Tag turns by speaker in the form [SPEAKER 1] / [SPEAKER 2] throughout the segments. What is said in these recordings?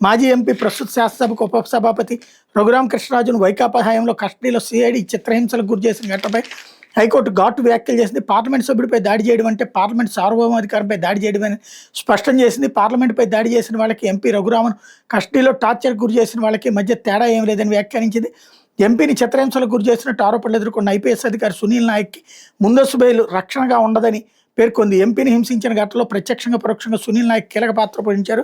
[SPEAKER 1] మాజీ ఎంపీ ప్రస్తుత శాసనసభకు ఉపసభాపతి రఘురామకృష్ణరాజును వైకాపా హయాంలో కస్టడీలో సిఐడి చిత్రహింసలకు గురి చేసిన ఘటనపై హైకోర్టు ఘాటు వ్యాఖ్యలు చేసింది. పార్లమెంట్ సభ్యుడిపై దాడి చేయడం అంటే పార్లమెంట్ సార్వభౌమాధికారంపై దాడి చేయడమని స్పష్టం చేసింది. పార్లమెంటుపై దాడి చేసిన వాళ్ళకి ఎంపీ రఘురామన్ కస్టడీలో టార్చర్కు గురి చేసిన వాళ్ళకి మధ్య తేడా ఏం లేదని వ్యాఖ్యానించింది. ఎంపీని చిత్రహింసలకు గురి చేసినట్టు ఆరోపణలు ఎదుర్కొన్న ఐపీఎస్ అధికారి సునీల్ నాయక్కి ముందస్తు బెయిల్ రక్షణగా ఉండదని పేర్కొంది. ఎంపీని హింసించిన ఘటనలో ప్రత్యక్షంగా పరోక్షంగా సునీల్ నాయక్ కీలక పాత్ర పోషించారు.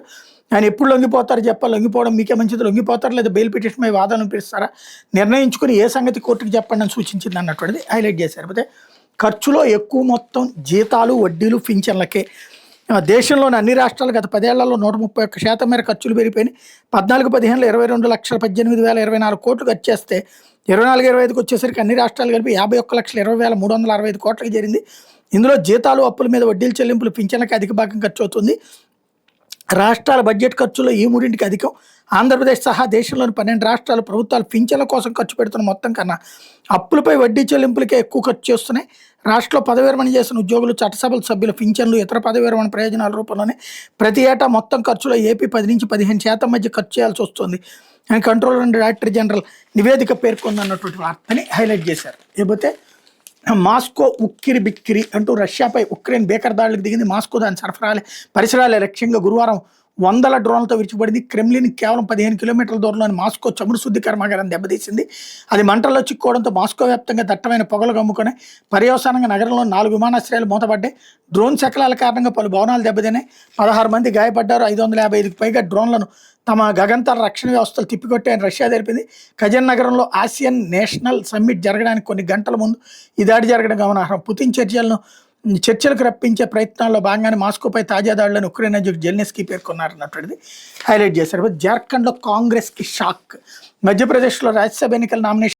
[SPEAKER 1] ఆయన ఎప్పుడు లొంగిపోతారు చెప్పాలి, లొంగిపోవడం మీకే మంచిది, లొంగిపోతారు లేదా బెయిల్ పిటిషన్పై వాదనలు పిలుస్తారా నిర్ణయించుకుని ఏ సంగతి కోర్టుకు చెప్పండి అని సూచించింది అన్నటువంటిది హైలైట్ చేశారు. అయితే ఖర్చులో ఎక్కువ మొత్తం జీతాలు, వడ్డీలు, పింఛన్లకే. దేశంలోని అన్ని రాష్ట్రాలు గత 10 ఏళ్లలో 131% మేర ఖర్చులు పెరిగిపోయినాయి. 14-15లో 22,18,024 కోట్లు ఖర్చు చేస్తే 24-25కి వచ్చేసరికి అన్ని రాష్ట్రాలు కలిపి 51,20,365 కోట్లకి చేరింది. ఇందులో జీతాలు, అప్పుల మీద వడ్డీలు చెల్లింపులు, పింఛన్లకి అధిక భాగం ఖర్చు అవుతుంది. రాష్ట్రాల బడ్జెట్ ఖర్చుల్లో ఈ మూడింటికి అధికం. ఆంధ్రప్రదేశ్ సహా దేశంలోని 12 రాష్ట్రాలు ప్రభుత్వాలు పింఛన్ల కోసం ఖర్చు పెడుతున్న మొత్తం కన్నా అప్పులపై వడ్డీ చెల్లింపులకే ఎక్కువ ఖర్చు చేస్తున్నాయి. రాష్ట్రంలో పదవి విరమణ చేసిన ఉద్యోగులు, చట్టసభల సభ్యుల పింఛన్లు, ఇతర పదవి విరమణ ప్రయోజనాల రూపంలోనే ప్రతి ఏటా మొత్తం ఖర్చులో ఏపీ 10-15% మధ్య ఖర్చు చేయాల్సి వస్తుంది అని కంట్రోలర్ అండ్ డైరెక్టర్ జనరల్ నివేదిక పేర్కొందన్నటువంటి వార్తని హైలైట్ చేశారు. లేకపోతే మాస్కో ఉక్కిరి బిక్కిరి అంటూ రష్యాపై ఉక్రెయిన్ బేకర్ దాడులకు దిగింది. మాస్కో దాని పరిసరాలే లక్ష్యంగా గురువారం 100 డ్రోన్లతో విడిచిపడింది. క్రెమ్లిన్ కేవలం 15 కిలోమీటర్ల దూరంలోని మాస్కో చమురు శుద్ధి కర్మాగారం దెబ్బతీసింది. అది మంటల్లో చిక్కుకోవడంతో మాస్కో వ్యాప్తంగా దట్టమైన పొగలు కమ్ముకొని పర్యవసానంగా నగరంలో 4 విమానాశ్రయాలు మూతపడ్డాయి. డ్రోన్ శకలాల కారణంగా పలు భవనాలు దెబ్బతిన్నాయి. 16 మంది గాయపడ్డారు. 555కి పైగా డ్రోన్లను తమ గగంతర రక్షణ వ్యవస్థలు తిప్పికొట్టాయని రష్యా తెలిపింది. కజన్ నగరంలో ఆసియన్ నేషనల్ సమ్మిట్ జరగడానికి కొన్ని గంటల ముందు ఈ దాడి జరగడం గమనార్హం. పుతిన్ చర్చలకు రప్పించే ప్రయత్నాల్లో భాగంగానే మాస్కోపై తాజా దాడులను ఉక్రెయిన్ అధ్యక్షుడు జెలెన్స్కీ పేర్కొన్నారన్నటువంటిది హైలైట్ చేశారు. జార్ఖండ్లో కాంగ్రెస్కి షాక్. మధ్యప్రదేశ్లో రాజ్యసభ ఎన్నికల నామినేషన్